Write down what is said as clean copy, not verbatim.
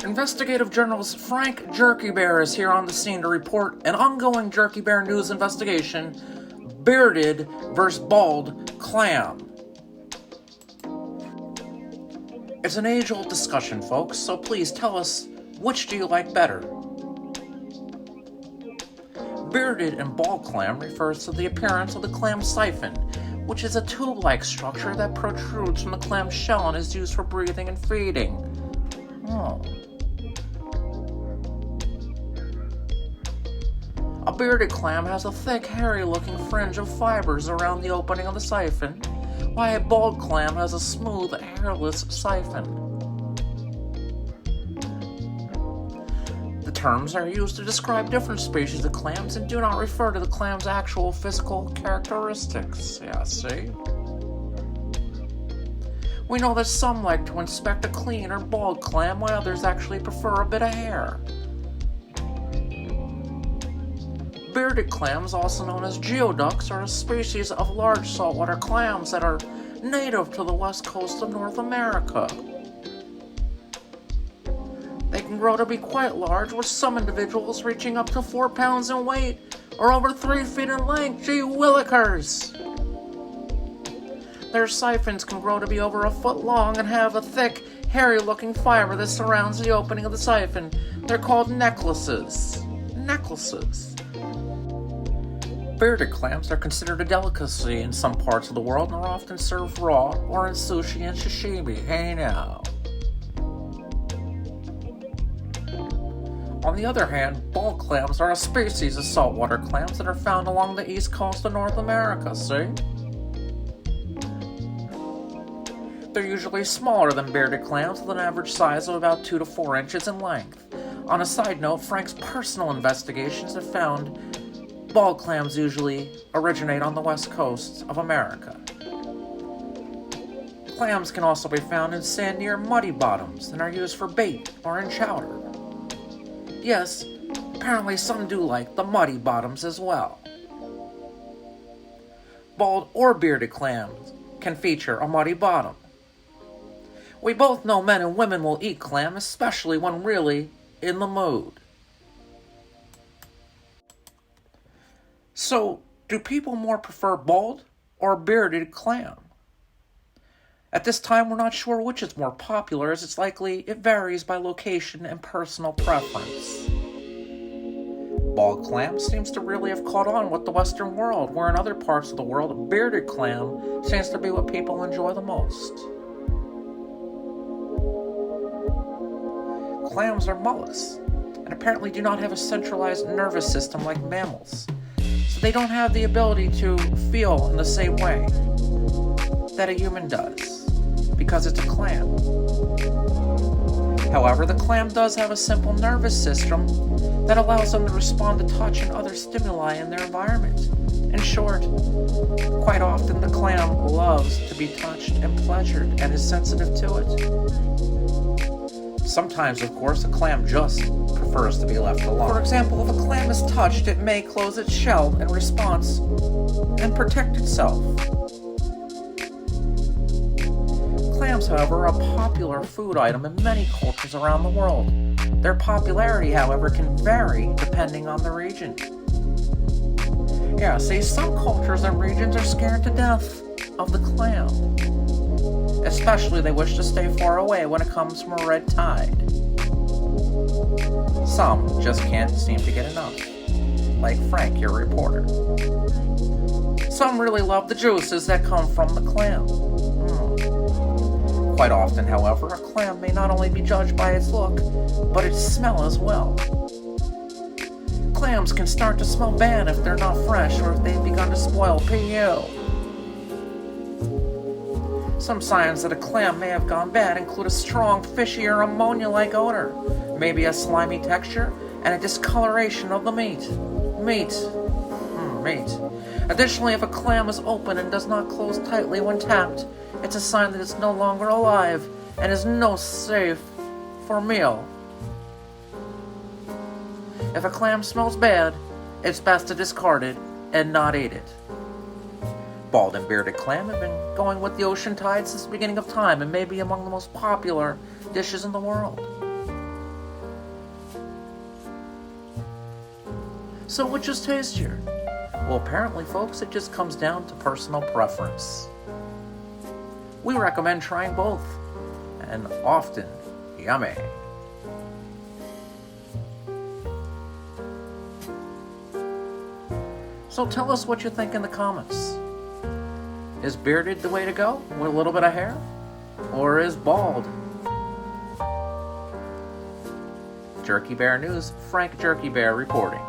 Investigative journalist Frank Jerky Bear is here on the scene to report an ongoing Jerky Bear news investigation, bearded vs. bald Clam. It's an age-old discussion, folks, so please tell us, which do you like better? Bearded and bald clam refers to the appearance of the clam siphon, which is a tube-like structure that protrudes from the clam shell and is used for breathing and feeding. Oh. A bearded clam has a thick, hairy-looking fringe of fibers around the opening of the siphon, while a bald clam has a smooth, hairless siphon. The terms are used to describe different species of clams and do not refer to the clam's actual physical characteristics. Yeah, see? We know that some like to inspect a clean or bald clam, while others actually prefer a bit of hair. Bearded clams, also known as geoducks, are a species of large saltwater clams that are native to the west coast of North America. They can grow to be quite large, with some individuals reaching up to 4 pounds in weight or over 3 feet in length. Gee willikers! Their siphons can grow to be over a foot long and have a thick, hairy-looking fiber that surrounds the opening of the siphon. They're called necklaces. Bearded clams are considered a delicacy in some parts of the world and are often served raw or in sushi and sashimi. Hey now. On the other hand, bald clams are a species of saltwater clams that are found along the east coast of North America, see? They're usually smaller than bearded clams, with an average size of about 2 to 4 inches in length. On a side note, Frank's personal investigations have found bald clams usually originate on the west coast of America. Clams can also be found in sandy or muddy bottoms and are used for bait or in chowder. Yes, apparently some do like the muddy bottoms as well. Bald or bearded clams can feature a muddy bottom. We both know men and women will eat clam, especially when really in the mood. So, do people more prefer bald or bearded clam? At this time, we're not sure which is more popular, as it's likely it varies by location and personal preference. Bald clam seems to really have caught on with the Western world, where in other parts of the world, bearded clam seems to be what people enjoy the most. Clams are mollusks, and apparently do not have a centralized nervous system like mammals, so they don't have the ability to feel in the same way that a human does, because it's a clam. However, the clam does have a simple nervous system that allows them to respond to touch and other stimuli in their environment. In short, quite often the clam loves to be touched and pleasured and is sensitive to it. Sometimes, of course, a clam just prefers to be left alone. For example, if a clam is touched, it may close its shell in response and protect itself. Clams, however, are a popular food item in many cultures around the world. Their popularity, however, can vary depending on the region. Yeah, see, some cultures and regions are scared to death of the clam. Especially they wish to stay far away when it comes from a red tide. Some just can't seem to get enough, like Frank, your reporter. Some really love the juices that come from the clam. Quite often, however, a clam may not only be judged by its look, but its smell as well. Clams can start to smell bad if they're not fresh or if they've begun to spoil. P.U. Some signs that a clam may have gone bad include a strong, fishy or ammonia-like odor, maybe a slimy texture, and a discoloration of the meat. Meat. Additionally, if a clam is open and does not close tightly when tapped, it's a sign that it's no longer alive and is no safe for meal. If a clam smells bad, it's best to discard it and not eat it. Bald and bearded clam have been going with the ocean tide since the beginning of time and may be among the most popular dishes in the world. So which is tastier? Well, apparently, folks, it just comes down to personal preference. We recommend trying both, and often yummy. So tell us what you think in the comments. Is bearded the way to go with a little bit of hair? Or is bald? Jerky Bear News, Frank Jerky Bear reporting.